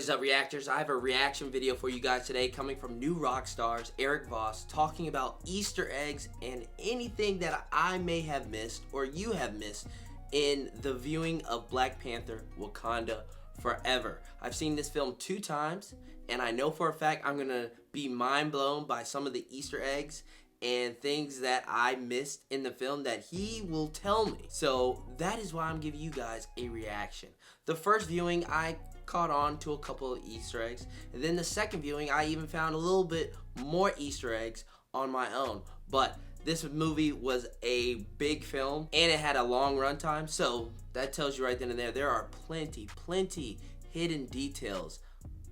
What is up, reactors? I have a reaction video for you guys today coming from New Rockstars, Eric Voss, talking about Easter eggs and anything that I may have missed or you have missed in the viewing of Black Panther, Wakanda Forever. I've seen this film 2 times, and I know for a fact I'm gonna be mind blown by some of the Easter eggs and things that I missed in the film that he will tell me. So that is why I'm giving you guys a reaction. The first viewing, I caught on to a couple of Easter eggs, and then the second viewing, I even found a little bit more Easter eggs on my own. But this movie was a big film, and it had a long runtime, so that tells you right then and there are plenty hidden details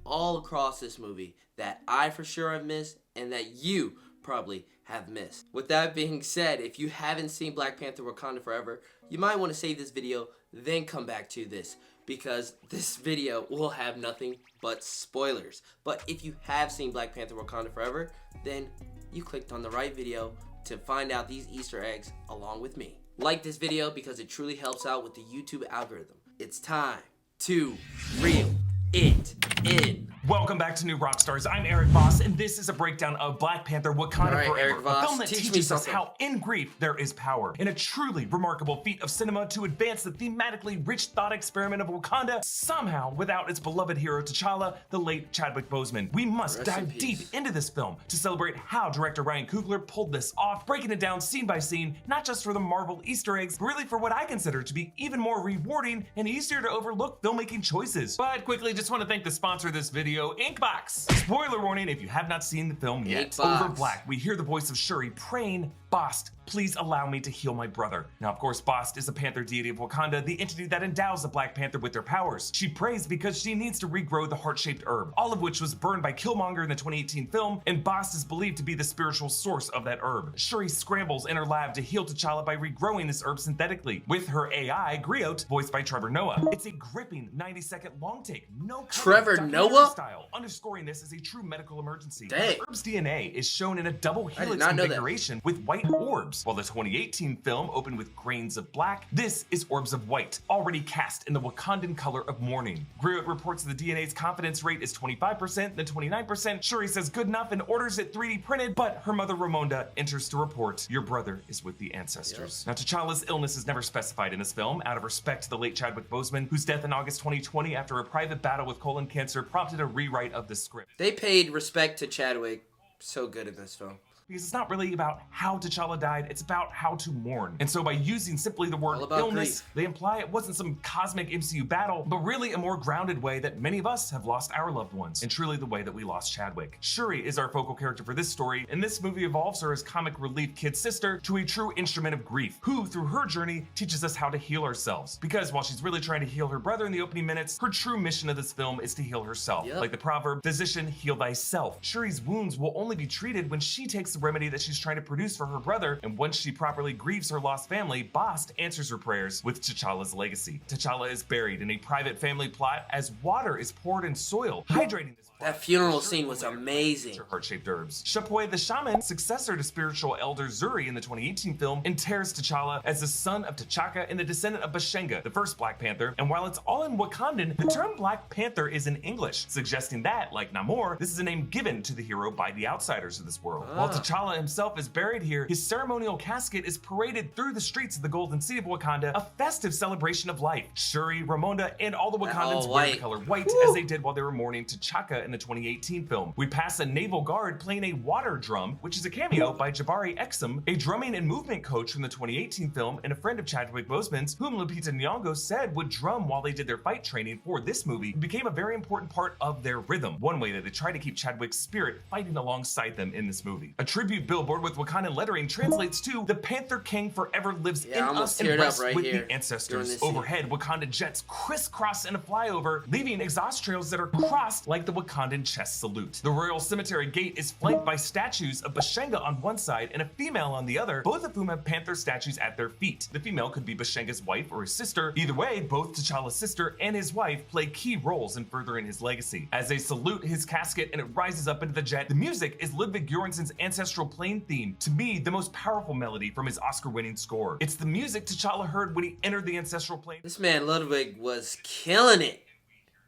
all across this movie that I for sure have missed and that you probably have missed. With that being said, if you haven't seen Black Panther Wakanda Forever, you might want to save this video, then come back to this, because this video will have nothing but spoilers. But if you have seen Black Panther Wakanda Forever, then you clicked on the right video to find out these Easter eggs along with me. Like this video because it truly helps out with the YouTube algorithm. It's time to reel it in. Welcome back to New Rockstars. I'm Eric Voss, and this is a breakdown of Black Panther Wakanda Forever, Eric Voss, a film that teaches us how in grief there is power, in a truly remarkable feat of cinema to advance the thematically rich thought experiment of Wakanda, somehow without its beloved hero T'Challa, the late Chadwick Boseman. We must dive deep into this film to celebrate how director Ryan Coogler pulled this off, breaking it down scene by scene, not just for the Marvel Easter eggs, but really for what I consider to be even more rewarding and easier to overlook filmmaking choices. But quickly, just want to thank the sponsor of this video, Inkbox. Spoiler warning if you have not seen the film yet. Over Black, we hear the voice of Shuri praying, "Bast, please allow me to heal my brother." Now, of course, Bast is the Panther deity of Wakanda, the entity that endows the Black Panther with their powers. She prays because she needs to regrow the heart-shaped herb, all of which was burned by Killmonger in the 2018 film, and Bast is believed to be the spiritual source of that herb. Shuri scrambles in her lab to heal T'Challa by regrowing this herb synthetically, with her AI, Griot, voiced by Trevor Noah. It's a gripping 90-second long take, no Trevor Noah style, underscoring this as a true medical emergency. Dang. The herb's DNA is shown in a double helix configuration with white orbs. While the 2018 film opened with grains of black, this is orbs of white, already cast in the Wakandan color of mourning. Griot reports the DNA's confidence rate is 25%, then 29%. Shuri says good enough and orders it 3D printed, but her mother Ramonda enters to report, "Your brother is with the ancestors." Now, T'Challa's illness is never specified in this film, out of respect to the late Chadwick Boseman, whose death in August 2020 after a private battle with colon cancer prompted a rewrite of the script. They paid respect to Chadwick so good in this film. Because it's not really about how T'Challa died, it's about how to mourn. And so by using simply the word illness, they imply it wasn't some cosmic MCU battle, but really a more grounded way that many of us have lost our loved ones, and truly the way that we lost Chadwick. Shuri is our focal character for this story, and this movie evolves her as comic relief kid sister to a true instrument of grief, who through her journey teaches us how to heal ourselves. Because while she's really trying to heal her brother in the opening minutes, her true mission of this film is to heal herself. Like the proverb, "Physician, heal thyself." Shuri's wounds will only be treated when she takes the remedy that she's trying to produce for her brother, and once she properly grieves her lost family, Bast answers her prayers with T'Challa's legacy. T'Challa is buried in a private family plot as water is poured in soil, hydrating this. That funeral scene was amazing. Heart-shaped herbs. Shapoi the shaman, successor to spiritual elder Zuri in the 2018 film, interrogates T'Challa as the son of T'Chaka and the descendant of Bashenga, the first Black Panther. And while it's all in Wakandan, the term Black Panther is in English, suggesting that, like Namor, this is a name given to the hero by the outsiders of this world. While T'Challa himself is buried here, his ceremonial casket is paraded through the streets of the Golden City of Wakanda, a festive celebration of life. Shuri, Ramonda, and all the Wakandans wear the color white, as they did while they were mourning T'Chaka in the 2018 film. We pass a naval guard playing a water drum, which is a cameo by Jabari Exum, a drumming and movement coach from the 2018 film and a friend of Chadwick Boseman's, whom Lupita Nyong'o said would drum while they did their fight training for this movie, became a very important part of their rhythm, one way that they try to keep Chadwick's spirit fighting alongside them in this movie. A tribute billboard with Wakandan lettering translates to "The Panther King forever lives in us and rests with the ancestors." Overhead, Wakanda jets crisscross in a flyover, leaving exhaust trails that are crossed like the Wakandan chest salute. The Royal Cemetery gate is flanked by statues of Bashenga on one side and a female on the other, both of whom have Panther statues at their feet. The female could be Bashenga's wife or his sister. Either way, both T'Challa's sister and his wife play key roles in furthering his legacy. As they salute his casket and it rises up into the jet, the music is Ludwig Göransson's ancestral plane theme, to me the most powerful melody from his Oscar-winning score. It's the music T'Challa heard when he entered the ancestral plane. This man Ludwig was killing it.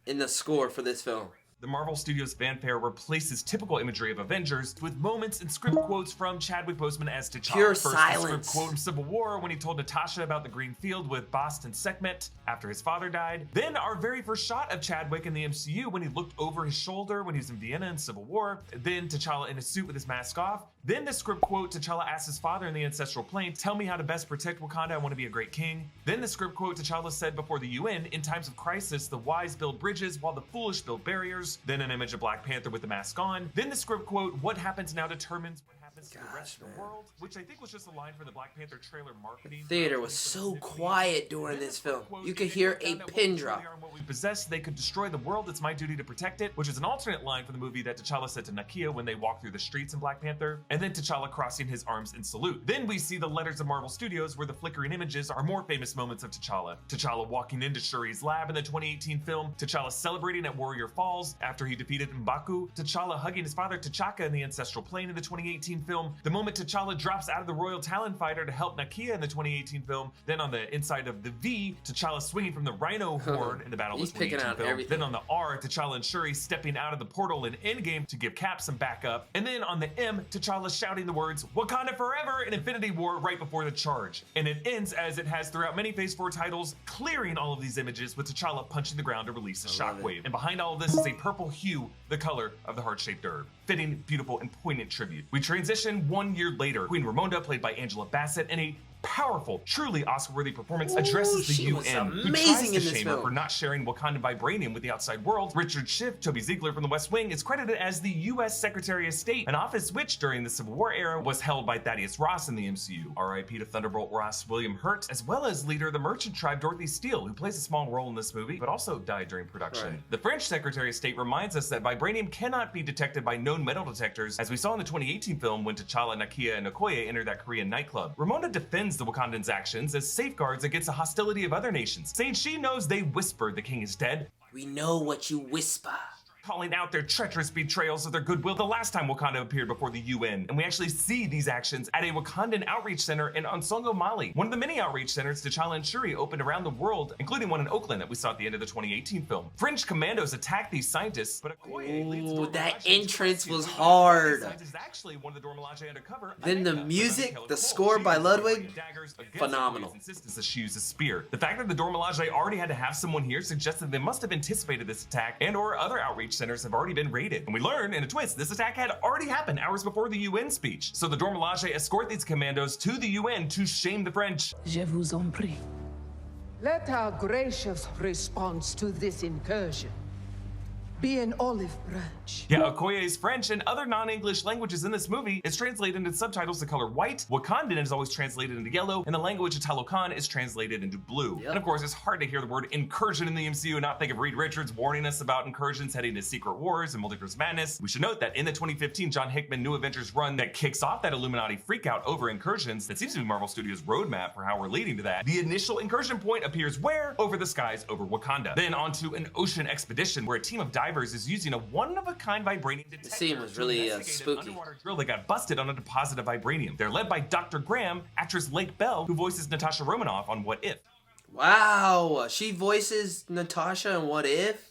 in the score for this film. The Marvel Studios fanfare replaces typical imagery of Avengers with moments and script quotes from Chadwick Boseman as T'Challa. Pure First, silence. the script quote from Civil War when he told Natasha about the green field with Voss and Sekhmet after his father died. Then our very first shot of Chadwick in the MCU when he looked over his shoulder when he was in Vienna in Civil War. Then T'Challa in a suit with his mask off. Then the script quote, T'Challa asks his father in the ancestral plane, "Tell me how to best protect Wakanda, I want to be a great king." Then the script quote, T'Challa said before the UN, "In times of crisis, the wise build bridges while the foolish build barriers." Then an image of Black Panther with the mask on. Then the script quote, "What happens now determines what happens to the rest of the world," which I think was just a line from the Black Panther trailer marketing. Theater was so quiet during this film. You could hear a pin drop. What we possess, they could destroy the world. It's my duty to protect it, which is an alternate line from the movie that T'Challa said to Nakia when they walk through the streets in Black Panther. And then T'Challa crossing his arms in salute. Then we see the letters of Marvel Studios where the flickering images are more famous moments of T'Challa. T'Challa walking into Shuri's lab in the 2018 film. T'Challa celebrating at Warrior Falls after he defeated M'Baku. T'Challa hugging his father T'Chaka in the ancestral plane in the 2018 film. The moment T'Challa drops out of the Royal Talon Fighter to help Nakia in the 2018 film. Then on the inside of the V, T'Challa swinging from the Rhino horn in the Battle of the 2018 film. Everything. Then on the R, T'Challa and Shuri stepping out of the portal in Endgame to give Cap some backup. And then on the M, T'Challa shouting the words, "Wakanda Forever" in Infinity War right before the charge. And it ends as it has throughout many Phase 4 titles, clearing all of these images with T'Challa punching the ground to release a shockwave. And behind all of this is a purple hue, the color of the heart-shaped herb. Fitting, beautiful, and poignant tribute. We transition 1 year later. Queen Ramonda, played by Angela Bassett, in a powerful, truly Oscar-worthy performance, addresses the she was UN, who amazing tries to in this shame her film. for not sharing Wakandan vibranium with the outside world. Richard Schiff, Toby Ziegler from The West Wing, is credited as the U.S. Secretary of State, an office which, during the Civil War era, was held by Thaddeus Ross in the MCU. R.I.P. to Thunderbolt Ross William Hurt, as well as leader of the Merchant Tribe Dorothy Steele, who plays a small role in this movie, but also died during production. Right. The French Secretary of State reminds us that vibranium cannot be detected by known metal detectors, as we saw in the 2018 film when T'Challa, Nakia, and Okoye entered that Korean nightclub. Ramonda defends the Wakandans' actions as safeguards against the hostility of other nations, saying she knows they whispered the king is dead. We know what you whisper. Calling out their treacherous betrayals of their goodwill the last time Wakanda appeared before the UN. And we actually see these actions at a Wakandan outreach center in Onsongo, Mali. One of the many outreach centers T'Challa and Shuri opened around the world, including one in Oakland that we saw at the end of the 2018 film. French commandos attack these scientists, but Okoye leads Dora that Milaje entrance to was rescue hard. the scientist, actually one of the Dora Milaje undercover. Then the Aneka, music, Aneka the Cole. score She by is Ludwig, throwing daggers against phenomenal. Okoye's insistence that she use a spear. The fact that the Dora Milaje already had to have someone here suggests that they must have anticipated this attack, and or other outreach centers have already been raided. And we learn in a twist, this attack had already happened hours before the UN speech. So the Dora Milaje escort these commandos to the UN to shame the French. Je vous en prie. Let our gracious response to this incursion be an olive branch. Yeah, Okoye's French and other non-English languages in this movie is translated into subtitles the color white. Wakandan is always translated into yellow, and the language of Talokan is translated into blue. Yep. And of course, it's hard to hear the word incursion in the MCU and not think of Reed Richards warning us about incursions heading to Secret Wars and Multiverse Madness. We should note that in the 2015 John Hickman New Avengers run that kicks off that Illuminati freakout over incursions, that seems to be Marvel Studios' roadmap for how we're leading to that. The initial incursion point appears where? Over the skies over Wakanda. Then onto an ocean expedition where a team of divers is using a one-of-a-kind vibranium detector. The scene was really to investigate spooky. an underwater drill that got busted on a deposit of vibranium. They're led by Dr. Graham, actress Lake Bell, who voices Natasha Romanoff on What If. Wow, she voices Natasha in What If?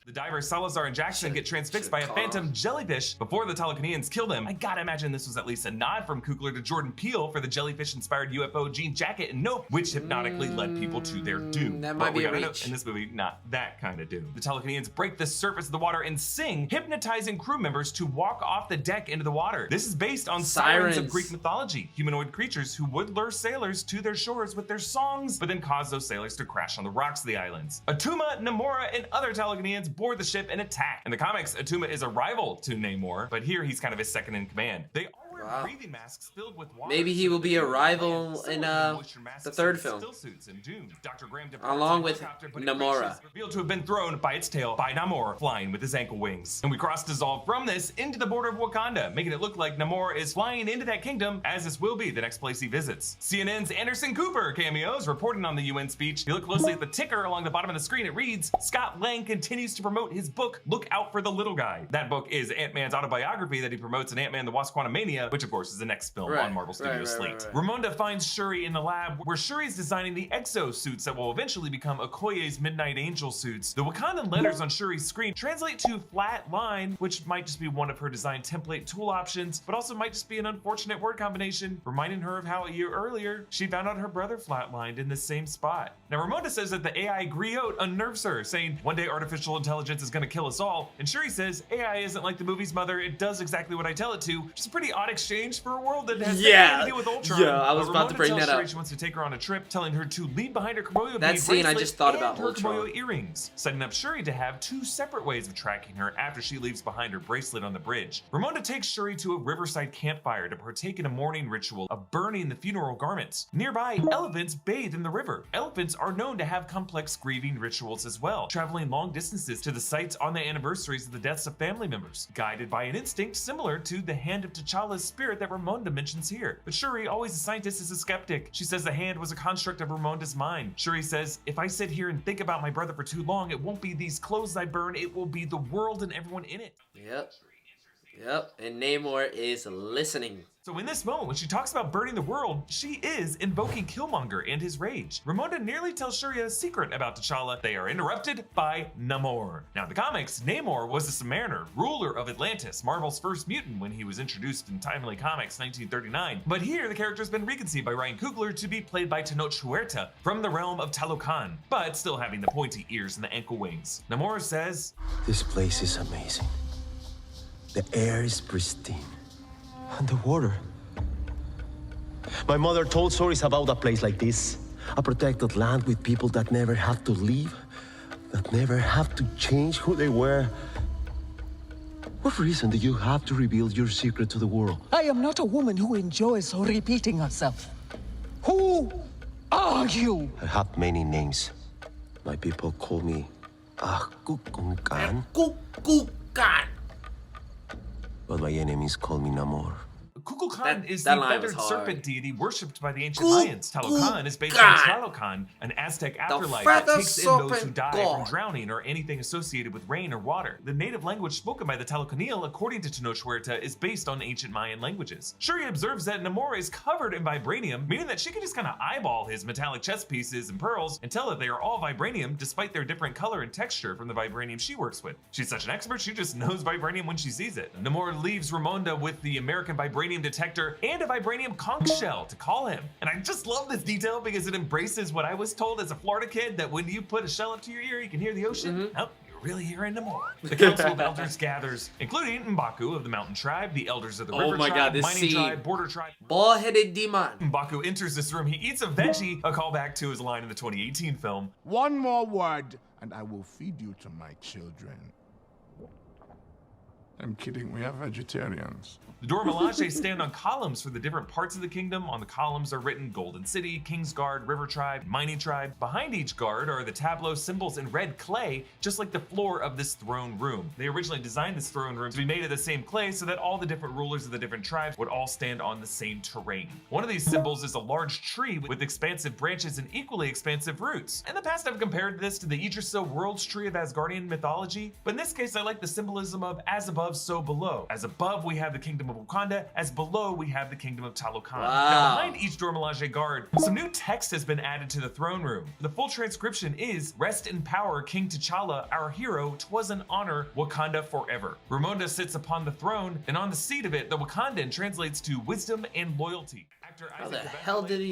The divers Salazar and Jackson get transfixed by a calm. phantom jellyfish before the Talokanians kill them. I gotta imagine this was at least a nod from Kugler to Jordan Peele for the jellyfish-inspired UFO jean jacket in Nope, which hypnotically led people to their doom. That But might we be a gotta note, reach. in this movie, not that kind of doom. The Talokanians break the surface of the water and sing, hypnotizing crew members to walk off the deck into the water. This is based on sirens of Sirens. Greek mythology, humanoid creatures who would lure sailors to their shores with their songs, but then cause those sailors to crash on the rocks of the islands. Atuma, Namora, and other Talokanians board the ship and attack. In the comics, Atuma is a rival to Namor, but here he's kind of his second in command. They all wear Wow. breathing masks filled with water. Maybe he so will that be they a can rival land. Some in, of them moisture masks the third and film. Still suits in Doom. Dr. Graham departs Along in a with helicopter, but it Namora. crashes, revealed to have been thrown by its tail by Namor, flying with his ankle wings. And we cross-dissolve from this into the border of Wakanda, making it look like Namor is flying into that kingdom, as this will be the next place he visits. CNN's Anderson Cooper cameos, reporting on the UN speech. If you look closely at the ticker along the bottom of the screen, it reads, Scott Lang continues to promote his book, Look Out for the Little Guy. That book is Ant-Man's autobiography that he promotes in Ant-Man the Wasp Quantumania, which of course is the next film on Marvel Studios' slate. Ramonda finds Shuri in the lab where Shuri is designing the exosuits that will eventually become Okoye's Midnight Angel suits. The Wakandan letters on Shuri's screen translate to flat line, which might just be one of her design template tool options, but also might just be an unfortunate word combination, reminding her of how a year earlier she found out her brother flatlined in the same spot. Now Ramonda says that the AI Griot unnerves her, saying one day artificial intelligence is going to kill us all, and Shuri says AI isn't like the movie's mother, it does exactly what I tell it to, which is a pretty odd exchange for a world that has nothing to do with Ultron. Yeah, I was about to bring that up. She wants to take her on a trip, telling her to leave behind her Kimoyo that scene I just thought about her Ultron. Kimoyo earrings, setting up Shuri to have two separate ways of tracking her after she leaves behind her bracelet on the bridge. Ramonda takes Shuri to a riverside campfire to partake in a morning ritual of burning the funeral garments. Nearby, elephants bathe in the river. Elephants are known to have complex grieving rituals as well, traveling long distances to the sites on the anniversaries of the deaths of family members, guided by an instinct similar to the hand of T'Challa's spirit that Ramonda mentions here. But Shuri, always a scientist, is a skeptic. She says the hand was a construct of Ramonda's mind. Shuri says, if I sit here and think about my brother for too long, it won't be these clothes I burn, it will be the world and everyone in it. Yep, and Namor is listening. So in this moment, when she talks about burning the world, she is invoking Killmonger and his rage. Ramonda nearly tells Shuri a secret about T'Challa. They are interrupted by Namor. Now in the comics, Namor was a Submariner, ruler of Atlantis, Marvel's first mutant when he was introduced in Timely Comics 1939. But here, the character has been reconceived by Ryan Coogler to be played by Tenoch Huerta from the realm of Talokan, but still having the pointy ears and the ankle wings. Namor says, "This place is amazing. The air is pristine. And the water. My mother told stories about a place like this. A protected land with people that never have to leave, that never have to change who they were. What reason do you have to reveal your secret to the world?" I am not a woman who enjoys repeating herself. Who are you? I have many names. My people call me Kukulkan, Kukulkan. but my enemies call me Namor. Kukulkan is that the line was feathered hard. serpent deity worshipped by the ancient Mayans. Talokan is based on Tlalocan, an Aztec afterlife that feathered takes in those who serpent die god. from drowning or anything associated with rain or water. The native language spoken by the Talocanil, according to Tenoch Huerta, is based on ancient Mayan languages. Shuri observes that Namor is covered in vibranium, meaning that she can just kind of eyeball his metallic chest pieces and pearls and tell that they are all vibranium despite their different color and texture from the vibranium she works with. She's such an expert, she just knows vibranium when she sees it. Namor leaves Ramonda with the American vibranium detector and a vibranium conch shell to call him. And I just love this detail because it embraces what I was told as a Florida kid, that when you put a shell up to your ear, you can hear the ocean. Nope, you're really hearing Namor. The Council of Elders gathers, including M'Baku of the Mountain Tribe, the Elders of the River Tribe, this Mining scene. Tribe, Border Tribe. Bald-headed demon. M'Baku enters this room, he eats a veggie, a callback to his line in the 2018 film. One more word, and I will feed you to my children. I'm kidding, we have vegetarians. The Dora Milaje stand on columns for the different parts of the kingdom. On the columns are written Golden City, King's Guard, River Tribe, Mining Tribe. Behind each guard are the tableau symbols in red clay, just like the floor of this throne room. They originally designed this throne room to be made of the same clay so that all the different rulers of the different tribes would all stand on the same terrain. One of these symbols is a large tree with expansive branches and equally expansive roots. In the past, I've compared this to the Yggdrasil World's Tree of Asgardian mythology, but in this case, I like the symbolism of as above, so below. As above, we have the kingdom of Wakanda, as below we have the kingdom of Talokan. Now behind each Dora Milaje guard, some new text has been added to the throne room. The full transcription is, "Rest in power, King T'Challa, our hero, 'twas an honor, Wakanda forever." Ramonda sits upon the throne, and on the seat of it, the Wakandan translates to wisdom and loyalty. How the hell did he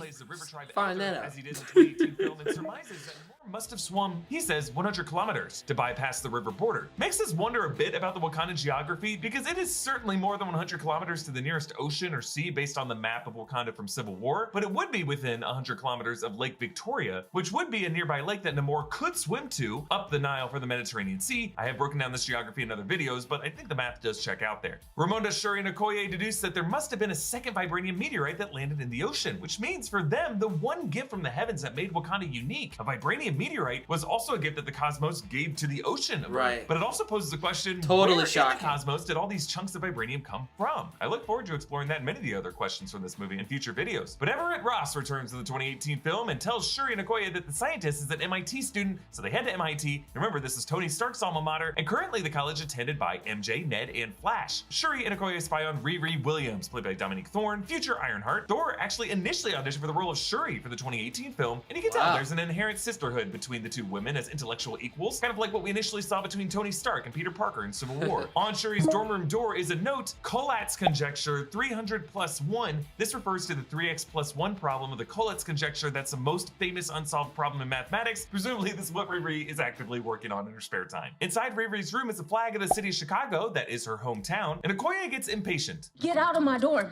find that out? As he did in the 2018 film, and surmises that Namor must have swum, he says, 100 kilometers to bypass the river border. Makes us wonder a bit about the Wakandan geography, because it is certainly more than 100 kilometers to the nearest ocean or sea based on the map of Wakanda from Civil War, but it would be within 100 kilometers of Lake Victoria, which would be a nearby lake that Namor could swim to up the Nile for the Mediterranean Sea. I have broken down this geography in other videos, but I think the math does check out there. Ramonda, Shuri, and Okoye deduce that there must have been a second vibranium meteorite that landed in the ocean, which means for them, the one gift from the heavens that made Wakanda unique, a vibranium meteorite was also a gift that the cosmos gave to the ocean of Right. Earth. But it also poses the question, Totally where shocking. in the cosmos did all these chunks of vibranium come from? I look forward to exploring that and many of the other questions from this movie in future videos. But Everett Ross returns to the 2018 film and tells Shuri and Okoye that the scientist is an MIT student, so they head to MIT. Remember, this is Tony Stark's alma mater, and currently the college attended by MJ, Ned, and Flash. Shuri and Okoye spy on Riri Williams, played by Dominique Thorne, future Ironheart. Thor actually initially auditioned for the role of Shuri for the 2018 film, and you can tell there's an inherent sisterhood between the two women as intellectual equals, kind of like what we initially saw between Tony Stark and Peter Parker in Civil War. On Shuri's dorm room door is a note, Collat's conjecture 300+1. This refers to the 3x+1 problem of the Collat's conjecture. That's the most famous unsolved problem in mathematics. Presumably this is what Riri is actively working on in her spare time. Inside Riri's room is a flag of the city of Chicago, that is her hometown, and Okoye gets impatient. Get out of my dorm.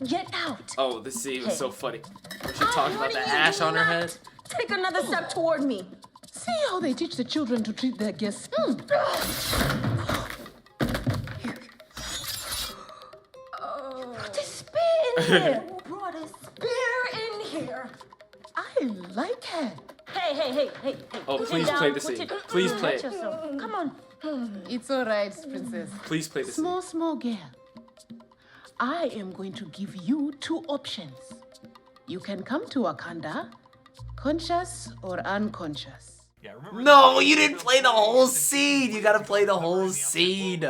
Get out. Oh, this scene was so funny. Where she I'm talks about the warning you, ash do on her not head. Take another step toward me. See how they teach the children to treat their guests. Put a spear in here. Who brought a spear in here? I like her. Hey. Oh, Put it please down, play the put scene. it- Please play Watch it. yourself. Come on. It's all right, princess. Please play the scene. Small girl. I am going to give you two options. You can come to Wakanda, conscious or unconscious. Yeah, remember No, you didn't play the whole scene. You gotta play the whole scene.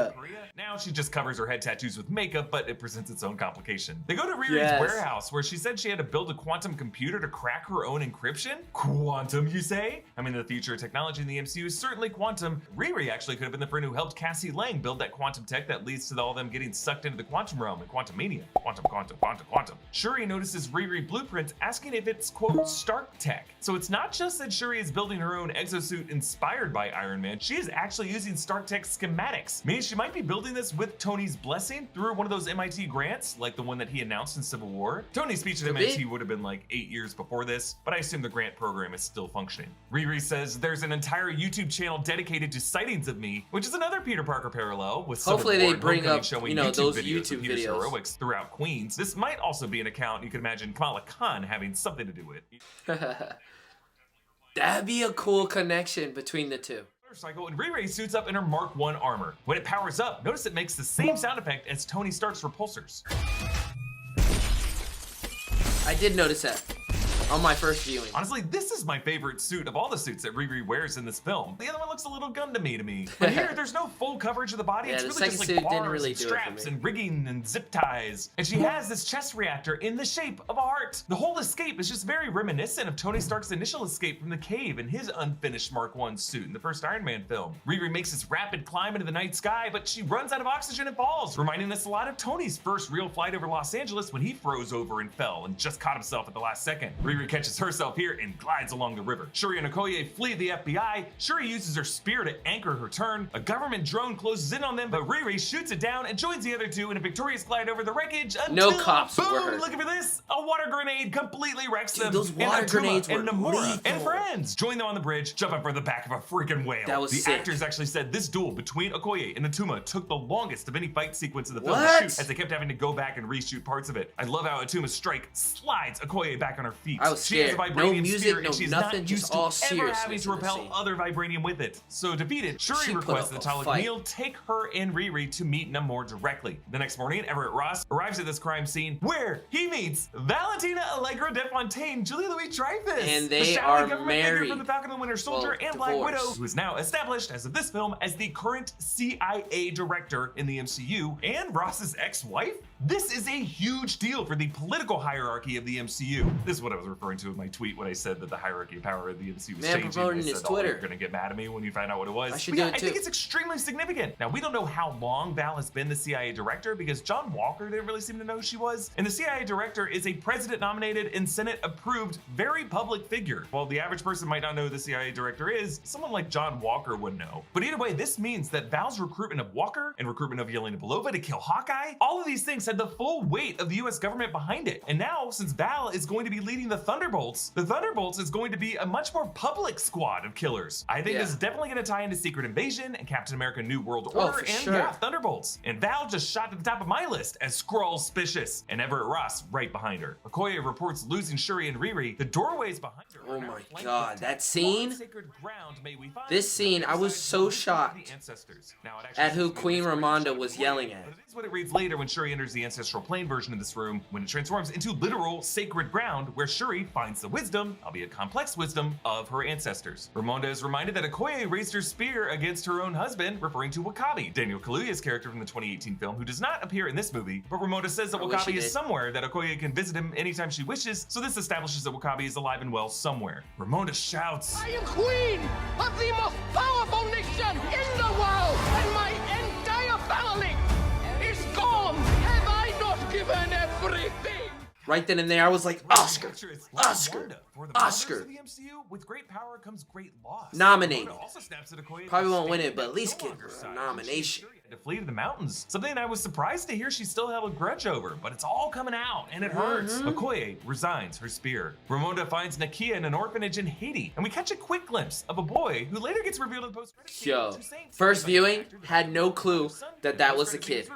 Now she just covers her head tattoos with makeup, but it presents its own complication. They go to Riri's Yes. warehouse, where she said she had to build a quantum computer to crack her own encryption. Quantum, you say? I mean, the future of technology in the MCU is certainly quantum. Riri actually could have been the friend who helped Cassie Lang build that quantum tech that leads to all them getting sucked into the quantum realm in Quantumania. Quantum. Shuri notices Riri blueprints, asking if it's, quote, Stark tech. So it's not just that Shuri is building her own exosuit inspired by Iron Man, she is actually using Stark tech schematics, meaning she might be building this with Tony's blessing through one of those MIT grants, like the one that he announced in Civil War. Tony's speech at MIT would have been like 8 years before this, but I assume the grant program is still functioning. Riri says there's an entire YouTube channel dedicated to sightings of me, which is another Peter Parker parallel with Hopefully Civil they War bring up, showing those of YouTube Peter's videos. heroics throughout Queens. This might also be an account you could imagine Kamala Khan having something to do with. That'd be a cool connection between the two. Motorcycle, and Riri suits up in her Mark I armor. When it powers up, notice it makes the same sound effect as Tony Stark's repulsors. I did notice that on my first viewing. Honestly, this is my favorite suit of all the suits that Riri wears in this film. The other one looks a little Gundam-y to me. But here, there's no full coverage of the body. Yeah, It's the really second just suit like didn't bars really and do it for straps me. and rigging and zip ties. And she has this chest reactor in the shape of a heart. The whole escape is just very reminiscent of Tony Stark's initial escape from the cave in his unfinished Mark I suit in the first Iron Man film. Riri makes this rapid climb into the night sky, but she runs out of oxygen and falls, reminding us a lot of Tony's first real flight over Los Angeles when he froze over and fell and just caught himself at the last second. Riri catches herself here and glides along the river. Shuri and Okoye flee the FBI. Shuri uses her spear to anchor her turn. A government drone closes in on them, but Riri shoots it down and joins the other two in a victorious glide over the wreckage until, No cops boom, were hurt. looking for this, a water grenade completely wrecks them. those And water Atuma grenades and were Namora lethal. and friends join them on the bridge, jumping for the back of a freaking whale. That was the sick. actors actually said this duel between Okoye and Atuma took the longest of any fight sequence in the film What? to shoot, as they kept having to go back and reshoot parts of it. I love how Atuma's strike slides Okoye back on her feet. I was She has a scared. vibranium No music, spear, no and she's nothing, not just used to all ever seriousness having to in the repel scene. other vibranium with it. So defeated, Shuri She put requests up that a Tyler fight. Camille take her and Riri to meet Namor directly. The next morning, Everett Ross arrives at this crime scene where he meets Valentina Allegra de Fontaine, Julia Louis-Dreyfus, And the they shadowy are government figure married. from the Falcon and the Winter Soldier Well, and Black divorced. Widow, who is now established as of this film as the current CIA director in the MCU and Ross's ex-wife. This is a huge deal for the political hierarchy of the MCU. This is what I was referring to in my tweet when I said that the hierarchy of power of the MCU was Man changing. promoting I his said, Twitter. you're gonna get mad at me when you find out what it was. I should But do yeah, it I think too. it's extremely significant. Now, we don't know how long Val has been the CIA director because John Walker didn't really seem to know who she was. And the CIA director is a president-nominated and Senate-approved, very public figure. While the average person might not know who the CIA director is, someone like John Walker would know. But either way, this means that Val's recruitment of Walker and recruitment of Yelena Belova to kill Hawkeye, all of these things had had the full weight of the US government behind it. And now, since Val is going to be leading the Thunderbolts is going to be a much more public squad of killers. I think this is definitely going to tie into Secret Invasion and Captain America New World Order and Thunderbolts. And Val just shot to the top of my list as Skrull-spicious, and Everett Ross right behind her. Okoye reports losing Shuri and Riri. The doorways behind her. Oh my god, that scene? This scene, I was so shocked at who Queen Ramonda was yelling at. But it is what it reads later when Shuri enters the ancestral plane version of this room, when it transforms into literal sacred ground where Shuri finds the wisdom, albeit complex wisdom, of her ancestors. Ramonda is reminded that Okoye raised her spear against her own husband, referring to W'Kabi, Daniel Kaluuya's character from the 2018 film, who does not appear in this movie, but Ramonda says that W'Kabi is somewhere, that Okoye can visit him anytime she wishes, so this establishes that W'Kabi is alive and well somewhere. Ramonda shouts, I am queen of the most powerful nation in the world, and my entire family is gone. Have I not given everything? Right then and there, I was like, Oscar. The MCU, with great power comes great loss. Nominate. Probably won't win it, but at least get a nomination. To flee to the mountains. Something I was surprised to hear she still held a grudge over, but it's all coming out, and it hurts. Okoye resigns her spear. Ramonda finds Nakia in an orphanage in Haiti, and we catch a quick glimpse of a boy who later gets revealed in the post-credits. Yo, first viewing, had no clue that that was the kid.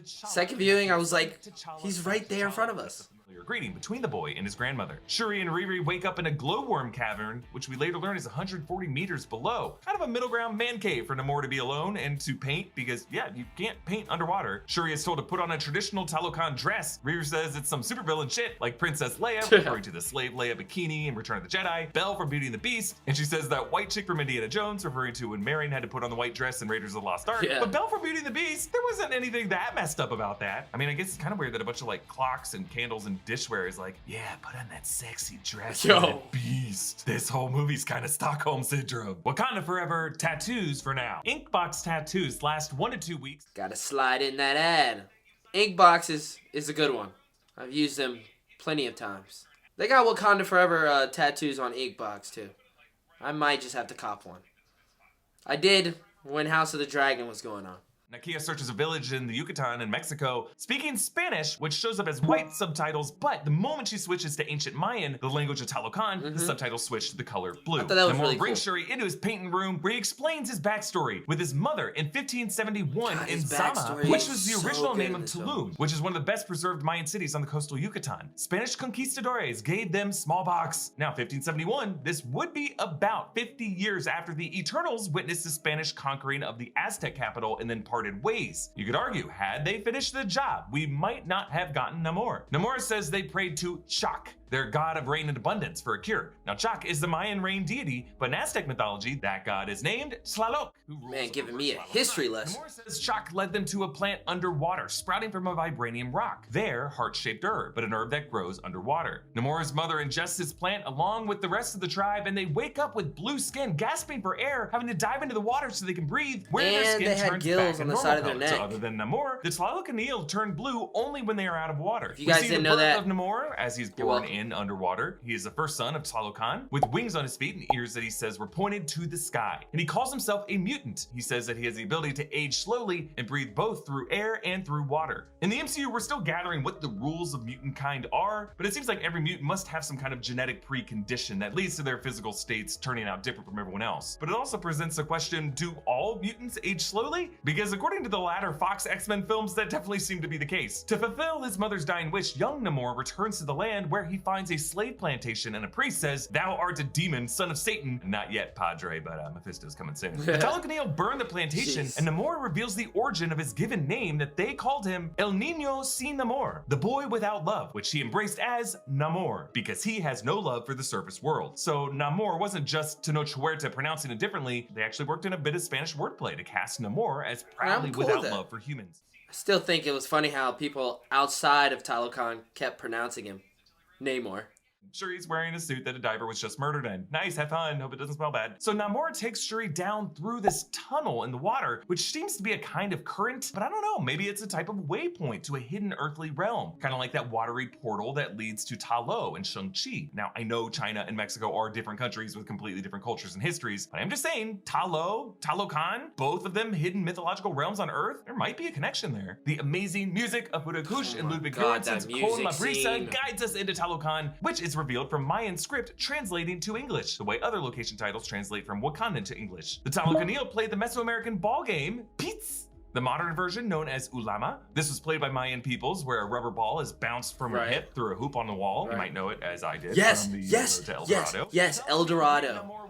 Second viewing, I was like, he's right there in front of us. Greeting between the boy and his grandmother. Shuri and Riri wake up in a glowworm cavern, which we later learn is 140 meters below. Kind of a middle ground man cave for Namor to be alone and to paint, because yeah, you can't paint underwater. Shuri is told to put on a traditional Talokan dress. Riri says it's some supervillain shit, like Princess Leia, referring to the slave Leia bikini in Return of the Jedi, Belle from Beauty and the Beast, and she says that white chick from Indiana Jones, referring to when Marion had to put on the white dress in Raiders of the Lost Ark. But Belle from Beauty and the Beast, there wasn't anything that messed up about that. I mean, I guess it's kind of weird that a bunch of like clocks and candles and dishware is like, yeah, put on that sexy dress. Yo, beast. This whole movie's kind of Stockholm Syndrome. Wakanda Forever tattoos for now. Inkbox tattoos last 1 to 2 weeks. Gotta slide in that ad. Inkbox is a good one. I've used them plenty of times. They got Wakanda Forever tattoos on Inkbox too. I might just have to cop one. I did when House of the Dragon was going on. Nakia searches a village in the Yucatan in Mexico, speaking Spanish, which shows up as white subtitles, but the moment she switches to ancient Mayan, the language of Talokan, the subtitles switch to the color blue. I thought that was really brings cool. Shuri into his painting room, where he explains his backstory with his mother in 1571 in Zama, which was the original name of Tulum, which is one of the best preserved Mayan cities on the coastal Yucatan. Spanish conquistadores gave them smallpox. Now, 1571, this would be about 50 years after the Eternals witnessed the Spanish conquering of the Aztec capital and then parted ways. You could argue, had they finished the job, we might not have gotten Namor. Namor says they prayed to Chak, their god of rain and abundance, for a cure. Now, Chak is the Mayan rain deity, but in Aztec mythology, that god is named Tlaloc. Man, giving me a history lesson. Namor says Chak led them to a plant underwater, sprouting from a vibranium rock. Their heart-shaped herb, but an herb that grows underwater. Namor's mother ingests this plant along with the rest of the tribe, and they wake up with blue skin, gasping for air, having to dive into the water so they can breathe, where their skin they had turns gills back on the normal side of their color. neck. So other than Namor, the Tlaloc and Eel turn blue only when they are out of water. If you guys didn't know that, of Namor, as he's born in underwater. He is the first son of Talokan, with wings on his feet and ears that he says were pointed to the sky. And he calls himself a mutant. He says that he has the ability to age slowly and breathe both through air and through water. In the MCU, we're still gathering what the rules of mutant kind are, but it seems like every mutant must have some kind of genetic precondition that leads to their physical states turning out different from everyone else. But it also presents the question, do all mutants age slowly? Because according to the latter Fox X-Men films, that definitely seemed to be the case. To fulfill his mother's dying wish, young Namor returns to the land where he finds a slave plantation, and a priest says, "Thou art a demon, son of Satan." Not yet, Padre, but Mephisto's coming soon. Talokan and Eel burn the plantation, and Namor reveals the origin of his given name, that they called him El Niño Sin Amor, the boy without love, which he embraced as Namor, because he has no love for the surface world. So Namor wasn't just Tenoch Huerta pronouncing it differently, they actually worked in a bit of Spanish wordplay to cast Namor as proudly without love for humans. I still think it was funny how people outside of Talokan kept pronouncing him Namor. Shuri's wearing a suit that a diver was just murdered in. Nice, have fun, hope it doesn't smell bad. So Namor takes Shuri down through this tunnel in the water, which seems to be a kind of current, but I don't know, maybe it's a type of waypoint to a hidden earthly realm, kind of like that watery portal that leads to Ta Lo and Shang-Chi. Now, I know China and Mexico are different countries with completely different cultures and histories, but I'm just saying, Ta Lo, Talokan, both of them hidden mythological realms on Earth, there might be a connection there. The amazing music of Buddha Kush and Ludwig Göransson's Kon La Brisa guides us into Talokan, which is revealed from Mayan script translating to English, the way other location titles translate from Wakandan to English. The Talokanil played the Mesoamerican ball game, Pizz. The modern version, known as Ulama, this was played by Mayan peoples, where a rubber ball is bounced from a hip through a hoop on the wall. You might know it as I did. Yes, from the yes, El yes, Dorado. yes, El Dorado.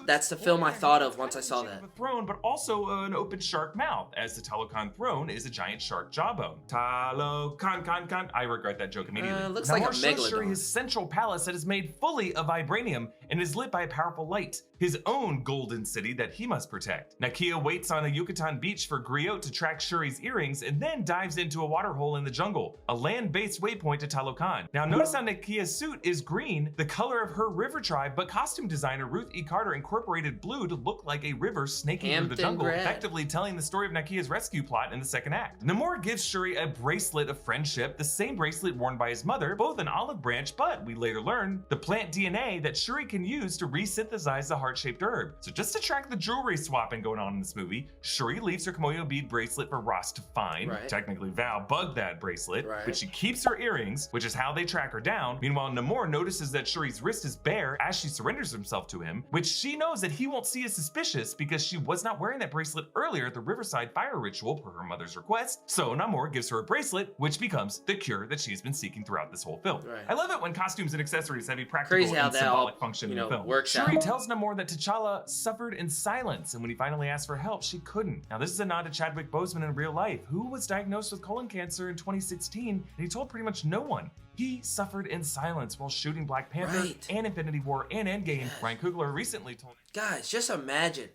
That's the film I thought of once I saw that. A throne, but also an open shark mouth, as the Talokan throne is a giant shark jawbone. Talokan. I regret that joke immediately. Looks like a shows Shuri megalodon. his central palace that is made fully of vibranium and is lit by a powerful light. His own golden city that he must protect. Nakia waits on a Yucatan beach for Griot to track Shuri's earrings and then dives into a waterhole in the jungle, a land-based waypoint to Talokan. Now notice how Nakia's suit is green, the color of her river tribe, but costume designer Ruth E. Carter incorporated blue to look like a river snaking through the jungle, effectively telling the story of Nakia's rescue plot in the second act. Namor gives Shuri a bracelet of friendship, the same bracelet worn by his mother, both an olive branch, but we later learn the plant DNA that Shuri can use to resynthesize the heart-shaped herb. So just to track the jewelry swapping going on in this movie, Shuri leaves her Komoyo bead bracelet for Ross to find. Technically, Val bugged that bracelet, but she keeps her earrings, which is how they track her down. Meanwhile, Namor notices that Shuri's wrist is bare as she surrenders herself to him, which she knows that he won't see as suspicious because she was not wearing that bracelet earlier at the Riverside fire ritual per her mother's request. So Namor gives her a bracelet, which becomes the cure that she's been seeking throughout this whole film. I love it when costumes and accessories have a practical and symbolic function in the film. Shuri tells Namor that T'Challa suffered in silence, and when he finally asked for help, she couldn't. Now this is a nod to Chadwick Boseman in real life, who was diagnosed with colon cancer in 2016, and he told pretty much no one. He suffered in silence while shooting Black Panther and Infinity War and Endgame. Ryan Coogler recently told... Guys, just imagine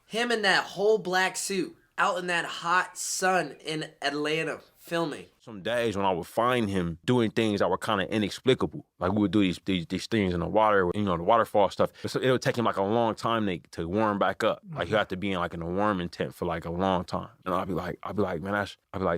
him in that whole black suit out in that hot sun in Atlanta filming. Some days when I would find him doing things that were kind of inexplicable. Like we would do these things in the water, you know, the waterfall stuff. So it would take him like a long time to warm back up. Like you have to be in like in a warming tent for like a long time. And I'd be like, man,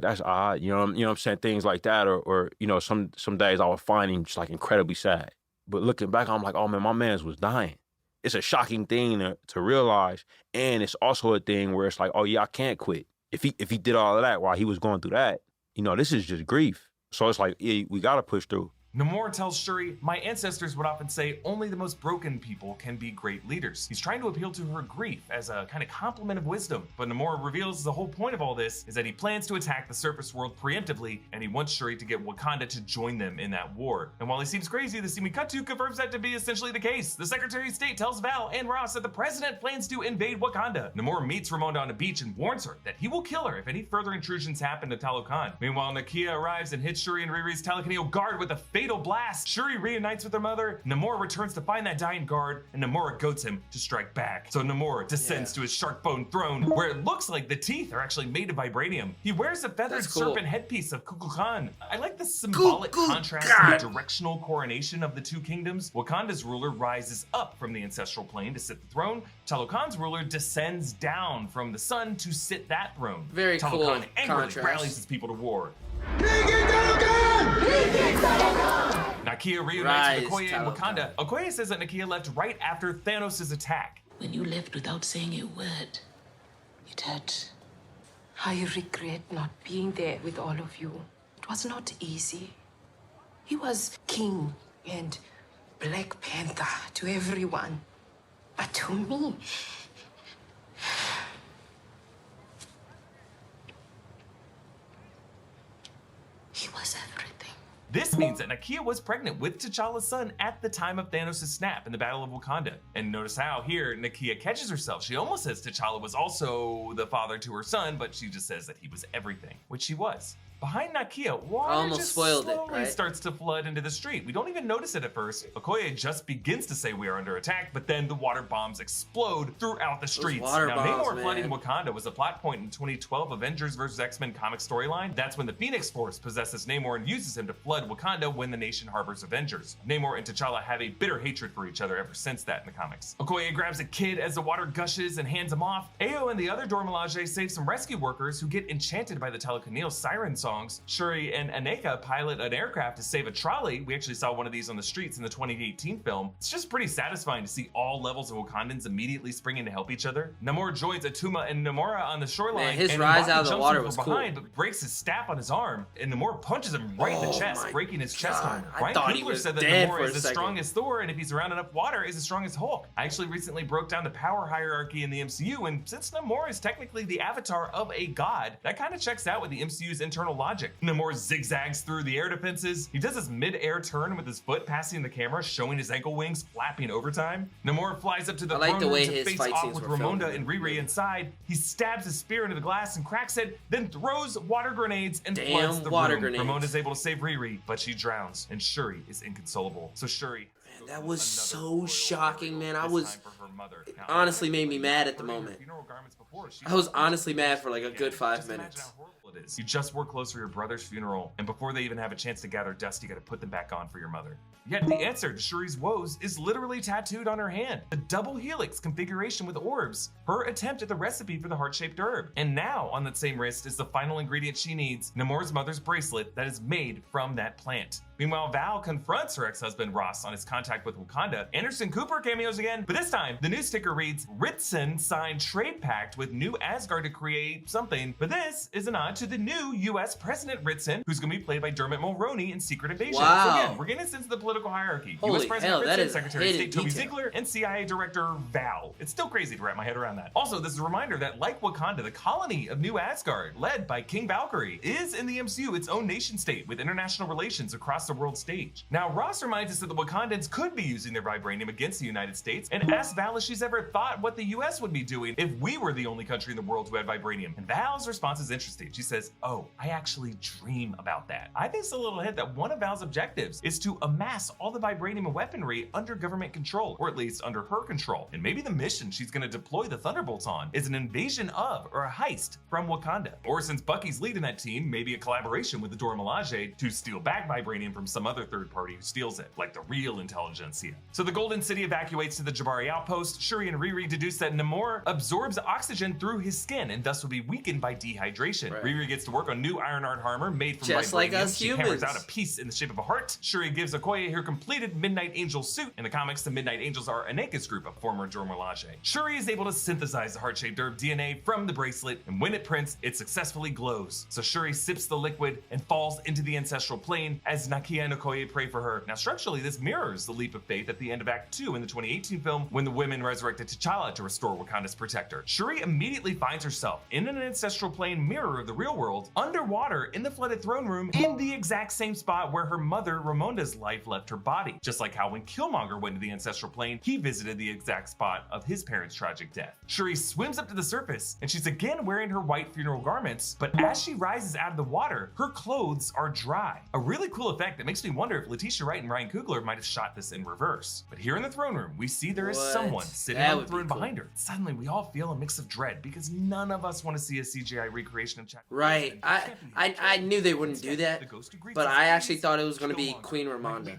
that's odd. You know what I'm saying? Things like that. Or you know, some days I would find him just like incredibly sad. But looking back, I'm like, oh man, my man's was dying. It's a shocking thing to realize. And it's also a thing where it's like, oh yeah, I can't quit. If he did all of that while he was going through that, you know, this is just grief. So it's like, yeah, we gotta push through. Namor tells Shuri, my ancestors would often say only the most broken people can be great leaders. He's trying to appeal to her grief as a kind of compliment of wisdom. But Namor reveals the whole point of all this is that he plans to attack the surface world preemptively, and he wants Shuri to get Wakanda to join them in that war. And while he seems crazy, the scene we cut to confirms that to be essentially the case. The Secretary of State tells Val and Ross that the president plans to invade Wakanda. Namor meets Ramonda on a beach and warns her that he will kill her if any further intrusions happen to Talokan. Meanwhile, Nakia arrives and hits Shuri and Riri's telekinetic guard with a fatal blast. Shuri reunites with her mother, Namor returns to find that dying guard, and Namor goads him to strike back. So Namor descends to his shark bone throne, where it looks like the teeth are actually made of vibranium. He wears a feathered serpent headpiece of Kukulkan. I like the symbolic contrast to the directional coronation of the two kingdoms. Wakanda's ruler rises up from the ancestral plane to sit the throne. Talokan's ruler descends down from the sun to sit that throne. Very Talokan cool angrily contrast. rallies his people to war. Nakia reunites with Okoye in Wakanda. Okoye says that Nakia left right after Thanos' attack. When you left without saying a word, it hurt. I regret not being there with all of you. It was not easy. He was king and Black Panther to everyone. But to me, he was everything. This means that Nakia was pregnant with T'Challa's son at the time of Thanos' snap in the Battle of Wakanda. And notice how here Nakia catches herself. She almost says T'Challa was also the father to her son, but she just says that he was everything, which he was. Behind Nakia, water Almost just spoiled it, slowly right? starts to flood into the street. We don't even notice it at first. Okoye just begins to say we are under attack, but then the water bombs explode throughout the streets. water Now, bombs, Namor man. flooding Wakanda was a plot point in 2012 Avengers vs. X-Men comic storyline. That's when the Phoenix Force possesses Namor and uses him to flood Wakanda when the nation harbors Avengers. Namor and T'Challa have a bitter hatred for each other ever since that in the comics. Okoye grabs a kid as the water gushes and hands him off. Ayo and the other Dora Milaje save some rescue workers who get enchanted by the telekineal siren songs. Shuri and Aneka pilot an aircraft to save a trolley. We actually saw one of these on the streets in the 2018 film. It's just pretty satisfying to see all levels of Wakandans immediately springing to help each other. Namor joins Atuma and Namora on the shoreline. Man, his and rise M'Baku out of the jumps water him was from cool. behind, but breaks his staff on his arm, and Namor punches him right in the Oh chest, my breaking his chest God. armor. I Ryan thought he Coogler was said that dead Namor for a is as second. strong as Thor, and if he's around enough water, is as strong as Hulk. I actually recently broke down the power hierarchy in the MCU, and since Namor is technically the avatar of a god, that kind of checks out with the MCU's internal logic. Namor zigzags through the air defenses. He does this mid-air turn with his foot passing the camera, showing his ankle wings flapping overtime. Namor flies up to the I like throne the way room to his face fight off scenes with were filmed Ramonda in and the Riri movie. inside. He stabs his spear into the glass and cracks it, then throws water grenades and Damn floods the water room. grenades. Ramonda's able to save Riri, but she drowns, and Shuri is inconsolable. So Shuri, Man, that was so another royal shocking, man. I this was time for her mother. Now, honestly made me she mad at the was wearing her moment. funeral garments before. She I was honestly mad for like a Yeah, good 5 just imagine minutes. how horrible it is. You just wore clothes for your brother's funeral, and before they even have a chance to gather dust, you gotta put them back on for your mother. Yet the answer to Shuri's woes is literally tattooed on her hand. The double helix configuration with orbs. Her attempt at the recipe for the heart-shaped herb. And now, on that same wrist, is the final ingredient she needs, Namor's mother's bracelet that is made from that plant. Meanwhile, Val confronts her ex-husband Ross on his contact with Wakanda. Anderson Cooper cameos again, but this time, the news sticker reads, Ritson signed trade pact with New Asgard to create something, but this is a nod to the new US President Ritson, who's gonna be played by Dermot Mulroney in Secret Invasion. Wow. So again, we're getting a sense of the political hierarchy. Holy US President hell, Ritson, that is a Secretary of hidden State Toby detail. Ziegler, and CIA Director Val. It's still crazy to wrap my head around that. Also, this is a reminder that like Wakanda, the colony of New Asgard, led by King Valkyrie, is in the MCU its own nation state with international relations across the world stage. Now, Ross reminds us that the Wakandans could be using their vibranium against the United States and asks Val if she's ever thought what the US would be doing if we were the only country in the world who had vibranium. And Val's response is interesting. She says, oh, I actually dream about that. I think it's a little hint that one of Val's objectives is to amass all the vibranium and weaponry under government control, or at least under her control. And maybe the mission she's going to deploy the Thunderbolts on is an invasion of or a heist from Wakanda. Or since Bucky's leading that team, maybe a collaboration with the Dora Milaje to steal back vibranium from some other third party who steals it, like the real intelligentsia. So the Golden City evacuates to the Jabari outpost. Shuri and Riri deduce that Namor absorbs oxygen through his skin and thus will be weakened by dehydration. Right. Riri gets to work on new Ironheart armor made from Just vibranium. like us She humans. hammers out a piece in the shape of a heart. Shuri gives Okoye her completed Midnight Angel suit. In the comics, the Midnight Angels are Aneka's group of former Dora Milaje. Shuri is able to synthesize the heart-shaped herb DNA from the bracelet, and when it prints, it successfully glows. So Shuri sips the liquid and falls into the ancestral plane as Nakia and Okoye pray for her. Now, structurally, this mirrors the leap of faith at the end of Act 2 in the 2018 film when the women resurrected T'Challa to restore Wakanda's protector. Shuri immediately finds herself in an ancestral plane mirror of the real world, underwater in the flooded throne room, in the exact same spot where her mother Ramonda's life left her body. Just like how when Killmonger went to the ancestral plane, he visited the exact spot of his parents' tragic death. Shuri swims up to the surface, and she's again wearing her white funeral garments, but as she rises out of the water, her clothes are dry. A really cool effect that makes me wonder if Letitia Wright and Ryan Coogler might have shot this in reverse. But here in the throne room, we see there is What? someone sitting That on the would be throne cool. behind her. Suddenly, we all feel a mix of dread because none of us want to see a CGI recreation of Chaka. Right. I knew they wouldn't do that, but I actually thought it was going to be Queen Ramonda.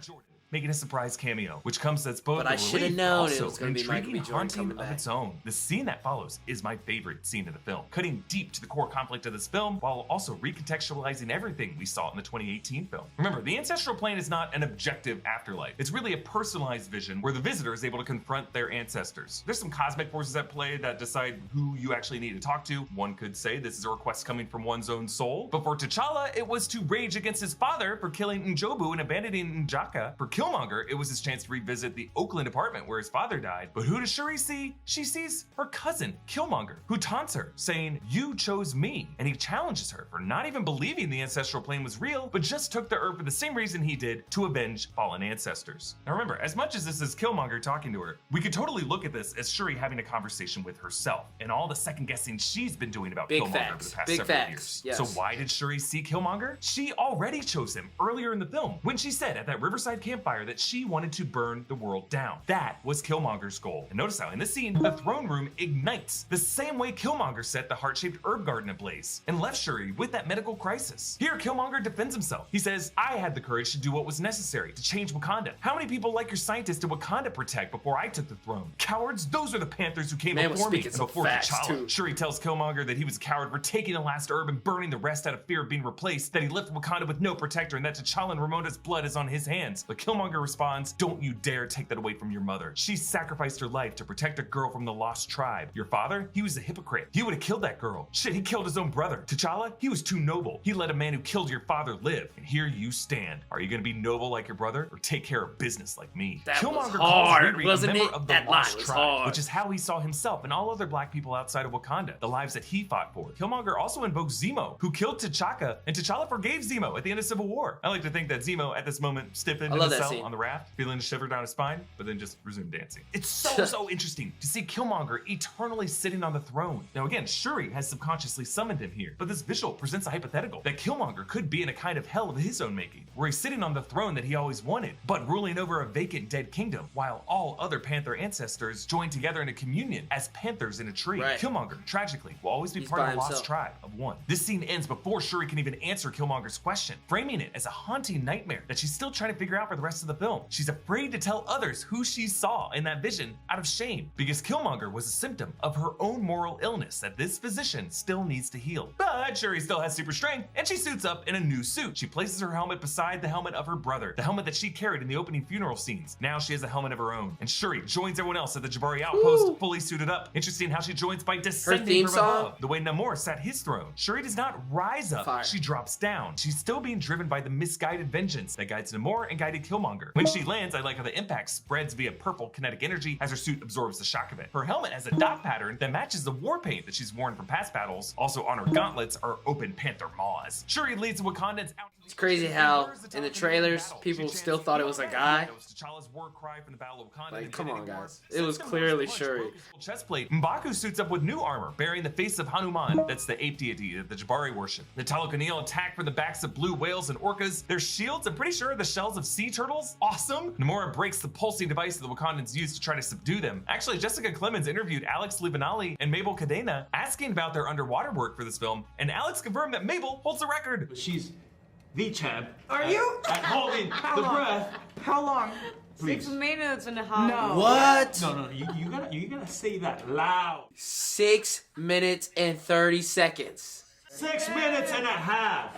Making a surprise cameo, which comes as both But a I shoulda relief, known it also was gonna be an Michael B. intriguing Jordan haunting coming of back. its own. The scene that follows is my favorite scene of the film, cutting deep to the core conflict of this film while also recontextualizing everything we saw in the 2018 film. Remember, the ancestral plane is not an objective afterlife. It's really a personalized vision where the visitor is able to confront their ancestors. There's some cosmic forces at play that decide who you actually need to talk to. One could say this is a request coming from one's own soul, but for T'Challa, it was to rage against his father for killing N'Jobu and abandoning N'Jaka. For Killmonger, it was his chance to revisit the Oakland apartment where his father died. But who does Shuri see? She sees her cousin, Killmonger, who taunts her, saying, "You chose me." And he challenges her for not even believing the ancestral plane was real, but just took the herb for the same reason he did, to avenge fallen ancestors. Now remember, as much as this is Killmonger talking to her, we could totally look at this as Shuri having a conversation with herself and all the second guessing she's been doing about Killmonger over the past several years. Yes. So why did Shuri see Killmonger? She already chose him earlier in the film when she said at that riverside campfire that she wanted to burn the world down. That was Killmonger's goal. And notice how in this scene, the throne room ignites the same way Killmonger set the heart-shaped herb garden ablaze and left Shuri with that medical crisis. Here, Killmonger defends himself. He says, "I had the courage to do what was necessary to change Wakanda. How many people like your scientists did Wakanda protect before I took the throne? Cowards, those are the Panthers who came before me and before T'Challa." Shuri tells Killmonger that he was a coward for taking the last herb and burning the rest out of fear of being replaced, that he left Wakanda with no protector and that T'Challa and Ramonda's blood is on his hands. But Killmonger responds, "Don't you dare take that away from your mother. She sacrificed her life to protect a girl from the lost tribe. Your father, he was a hypocrite. He would have killed that girl. Shit, he killed his own brother. T'Challa, he was too noble. He let a man who killed your father live. And here you stand. Are you gonna be noble like your brother or take care of business like me?" That Killmonger was hard, calls Riri wasn't a member it? of the That line lost was tribe, hard. which is how he saw himself and all other black people outside of Wakanda, the lives that he fought for. Killmonger also invokes Zemo, who killed T'Chaka, and T'Challa forgave Zemo at the end of Civil War. I like to think that Zemo at this moment stiffened in the cell on the raft, feeling a shiver down his spine, but then just resumed dancing. It's so interesting to see Killmonger eternally sitting on the throne. Now again, Shuri has subconsciously summoned him here, but this visual presents a hypothetical that Killmonger could be in a kind of hell of his own making, where he's sitting on the throne that he always wanted, but ruling over a vacant dead kingdom, while all other Panther ancestors join together in a communion as Panthers in a tree. Right. Killmonger, tragically, will always be part of the lost tribe of one. This scene ends before Shuri can even answer Killmonger's question, framing it as a haunting nightmare that she's still trying to figure out for the rest of the film. She's afraid to tell others who she saw in that vision out of shame, because Killmonger was a symptom of her own moral illness that this physician still needs to heal. But Shuri still has super strength, and she suits up in a new suit. She places her helmet beside the helmet of her brother, the helmet that she carried in the opening funeral scenes. Now she has a helmet of her own, and Shuri joins everyone else at the Jabari outpost, fully suited up. Interesting how she joins by descending from above, the way Namor sat his throne. Shuri does not rise up, she drops down. She's still being driven by the misguided vengeance that guides Namor and guided Killmonger. When she lands, I like how the impact spreads via purple kinetic energy as her suit absorbs the shock of it. Her helmet has a dot pattern that matches the war paint that she's worn from past battles. Also on her gauntlets are open panther maws. Shuri leads the Wakandans out. It's crazy how in the trailers people still thought it was a guy. T'Challa's war cry from the Battle of Wakanda. Like, come on, guys. It was clearly Shuri. Chest plate. M'Baku suits up with new armor, bearing the face of Hanuman. That's the ape deity that the Jabari worship. The Talokanil attack from the backs of blue whales and orcas. Their shields, I'm pretty sure, are the shells of sea turtles. Awesome. Namora breaks the pulsing device that the Wakandans use to try to subdue them. Actually, Jessica Clemens interviewed Alex Libanali and Mabel Cadena asking about their underwater work for this film, and Alex confirmed that Mabel holds the record. She's the champ. Are you? At holding the breath. How long? Please. 6 minutes and a half. No. What? No, you gotta say that loud. 6 minutes and 30 seconds. 6 minutes and a half.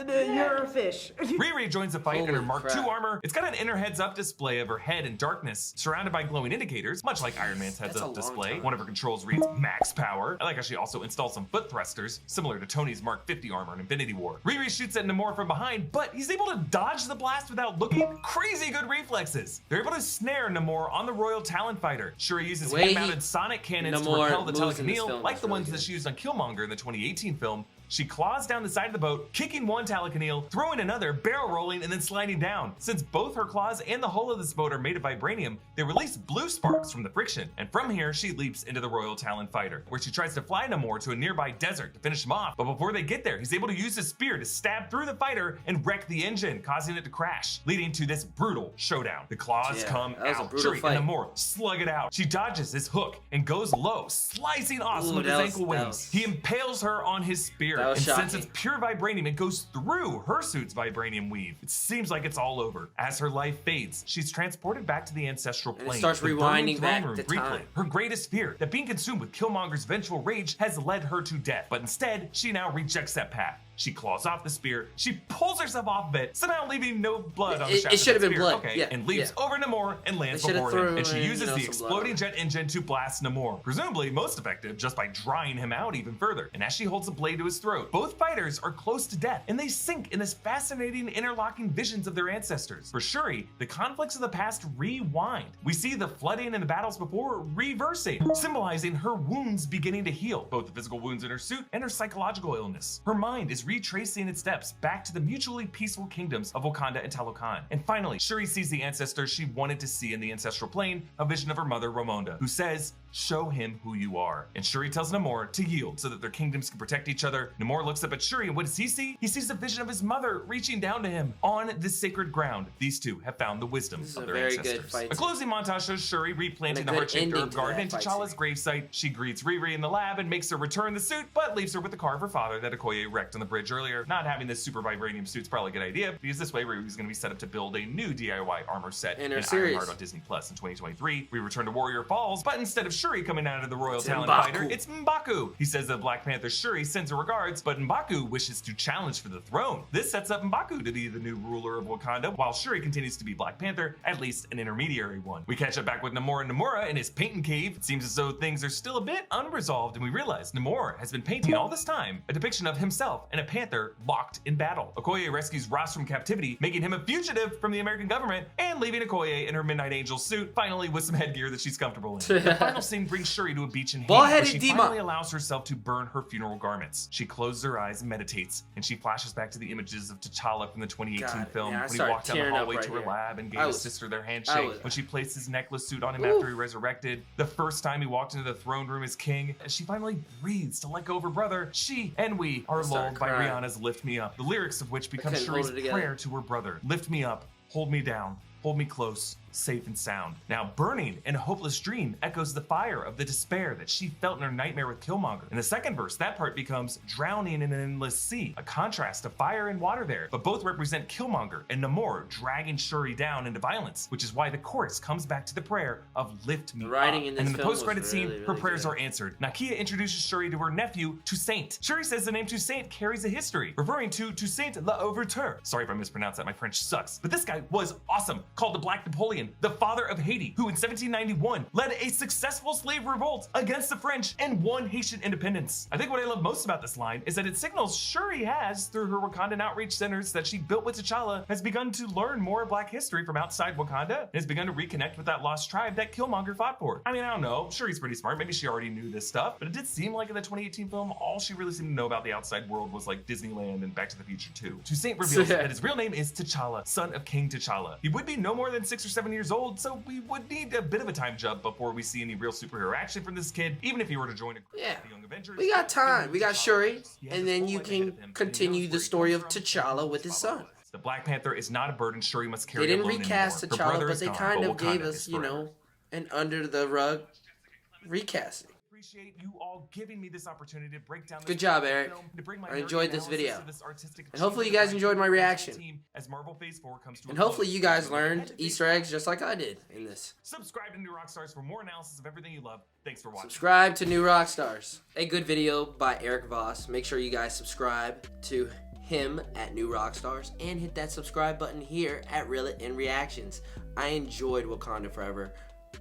You're a fish. Riri joins the fight in her Holy Mark crap. II armor. It's got an inner heads-up display of her head in darkness, surrounded by glowing indicators, much like Iron Man's That's a heads-up long display. time. One of her controls reads max power. I like how she also installed some foot thrusters, similar to Tony's Mark 50 armor in Infinity War. Riri shoots at Namor from behind, but he's able to dodge the blast without looking. Crazy good reflexes. They're able to snare Namor on the Royal Talon Fighter. Shuri uses The way hand-mounted sonic cannons to Namor repel the moves in this Telekineal, film like is the really ones good. that she used on Killmonger in the 2018 film. She claws down the side of the boat, kicking one Telekineal, throwing another, barrel rolling, and then sliding down. Since both her claws and the hull of this boat are made of vibranium, they release blue sparks from the friction. And from here, she leaps into the Royal Talon Fighter, where she tries to fly Namor to a nearby desert to finish him off. But before they get there, he's able to use his spear to stab through the fighter and wreck the engine, causing it to crash, leading to this brutal showdown. The claws come that was a out. brutal Shuri fight. and Namor slug it out. She dodges his hook and goes low, slicing off some Ooh, of his that was- ankle that wings. was- He impales her on his spear, That was and since shocking. it's pure vibranium, it goes through her suit's vibranium weave. It seems like it's all over. As her life fades, she's transported back to the ancestral And it plane. starts The rewinding burning back throne to room replay. time. Her greatest fear, that being consumed with Killmonger's vengeful rage, has led her to death. But instead, she now rejects that path. She claws off the spear. She pulls herself off of it, somehow leaving no blood on the shaft. It should have been spear. blood. Okay, yeah, and leaps over Namor and lands They before should've him. And she thrown in, uses the some blood exploding on jet engine to blast Namor. Presumably most effective just by drying him out even further. And as she holds a blade to his throat, both fighters are close to death, and they sink in this fascinating interlocking visions of their ancestors. For Shuri, the conflicts of the past rewind. We see the flooding and the battles before reversing, symbolizing her wounds beginning to heal, both the physical wounds in her suit and her psychological illness. Her mind is retracing its steps back to the mutually peaceful kingdoms of Wakanda and Talokan. And finally, Shuri sees the ancestors she wanted to see in the ancestral plane, a vision of her mother Ramonda, who says, "Show him who you are." And Shuri tells Namor to yield so that their kingdoms can protect each other. Namor looks up at Shuri, and what does he see? He sees a vision of his mother reaching down to him. On this sacred ground, these two have found the wisdom of their ancestors. A closing montage shows Shuri replanting the heart-shaped herb garden in T'Challa's gravesite. She greets Riri in the lab and makes her return the suit, but leaves her with the car of her father that Okoye wrecked on the bridge earlier. Not having this super vibranium suit's probably a good idea, because this way Riri's going to be set up to build a new DIY armor set in Ironheart on Disney Plus in 2023. We return to Warrior Falls, but instead of Shuri coming out of the Royal Talon Fighter, it's M'Baku. He says that Black Panther Shuri sends her regards, but M'Baku wishes to challenge for the throne. This sets up M'Baku to be the new ruler of Wakanda, while Shuri continues to be Black Panther, at least an intermediary one. We catch up back with Namor and Namora in his painting cave. It seems as though things are still a bit unresolved, and we realize Namor has been painting all this time a depiction of himself and a panther locked in battle. Okoye rescues Ross from captivity, making him a fugitive from the American government, and leaving Okoye in her Midnight Angel suit, finally with some headgear that she's comfortable in. The final scene brings Shuri to a beach in Haiti, where she finally allows herself to burn her funeral garments. She closes her eyes and meditates, and she flashes back to the images of T'Challa from the 2018 film, when he walked down the hallway to her lab and gave his sister their handshake, when she placed his necklace suit on him after he resurrected, the first time he walked into the throne room as king. As she finally breathes to let go of her brother, she and we are lulled by Rihanna's Lift Me Up, the lyrics of which become Shuri's prayer to her brother. Lift me up, hold me down, hold me close, safe and sound. Now, burning in a hopeless dream echoes the fire of the despair that she felt in her nightmare with Killmonger. In the second verse, that part becomes drowning in an endless sea, a contrast of fire and water there, but both represent Killmonger and Namor dragging Shuri down into violence, which is why the chorus comes back to the prayer of lift me up. And in the post-credit scene, her prayers are answered. Nakia introduces Shuri to her nephew, Toussaint. Shuri says the name Toussaint carries a history, referring to Toussaint L'Ouverture. Sorry if I mispronounced that, my French sucks. But this guy was awesome, called the Black Napoleon, the father of Haiti, who in 1791 led a successful slave revolt against the French and won Haitian independence. I think what I love most about this line is that it signals Shuri has, through her Wakandan outreach centers that she built with T'Challa, has begun to learn more Black history from outside Wakanda and has begun to reconnect with that lost tribe that Killmonger fought for. I mean, I don't know, Shuri's pretty smart, maybe she already knew this stuff, but it did seem like in the 2018 film, all she really seemed to know about the outside world was like Disneyland and Back to the Future 2. Toussaint reveals that his real name is T'Challa, son of King T'Challa. He would be no more than 6 or 7 years old, so we would need a bit of a time jump before we see any real superhero action from this kid, even if he were to join a group of the Young Avengers. We got time. We got Shuri, and then you can continue the story of T'Challa with his son. The Black Panther is not a burden Shuri must carry alone anymore. They didn't recast T'Challa, but they kind of gave us, you know, an under-the-rug recasting. Appreciate you all giving me this opportunity to break down this Good job, Eric. I enjoyed this video. And hopefully you guys enjoyed my reaction. As Marvel Phase 4 comes to and hopefully you guys learned Easter eggs just like I did in this. Subscribe to New Rockstars for more analysis of everything you love. Thanks for watching. Subscribe to New Rockstars. A good video by Eric Voss. Make sure you guys subscribe to him at New Rockstars and hit that subscribe button here at Reel It and Reactions. I enjoyed Wakanda Forever.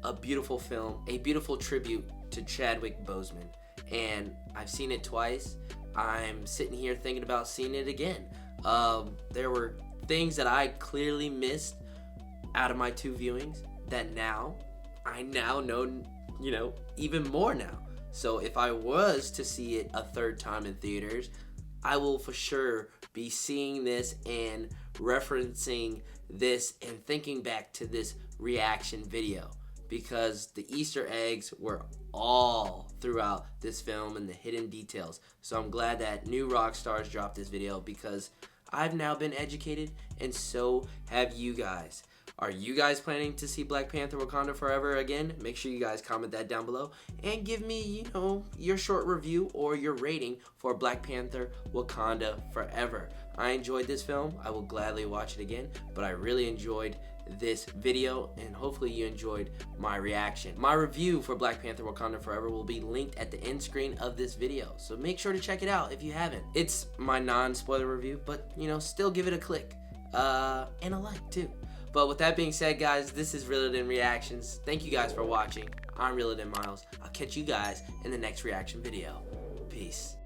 A beautiful film, a beautiful tribute to Chadwick Boseman, and I've seen it twice. I'm sitting here thinking about seeing it again. There were things that I clearly missed out of my 2 viewings that I now know, you know, even more now. So if I was to see it a 3rd time in theaters, I will for sure be seeing this and referencing this and thinking back to this reaction video, because the Easter eggs were all throughout this film and the hidden details. So I'm glad that New Rockstars dropped this video, because I've now been educated, and so have you guys. Are you guys planning to see Black Panther Wakanda Forever again? Make sure you guys comment that down below and give me, you know, your short review or your rating for Black Panther Wakanda Forever. I enjoyed this film. I will gladly watch it again, but I really enjoyed this video, and hopefully you enjoyed my reaction. My review for Black Panther Wakanda Forever will be linked at the end screen of this video, so make sure to check it out if you haven't. It's my non-spoiler review, but you know, still give it a click and a like too. But with that being said, guys, this is Realer Than Reactions. Thank you guys for watching. I'm Realer Than Miles. I'll catch you guys in the next reaction video. Peace.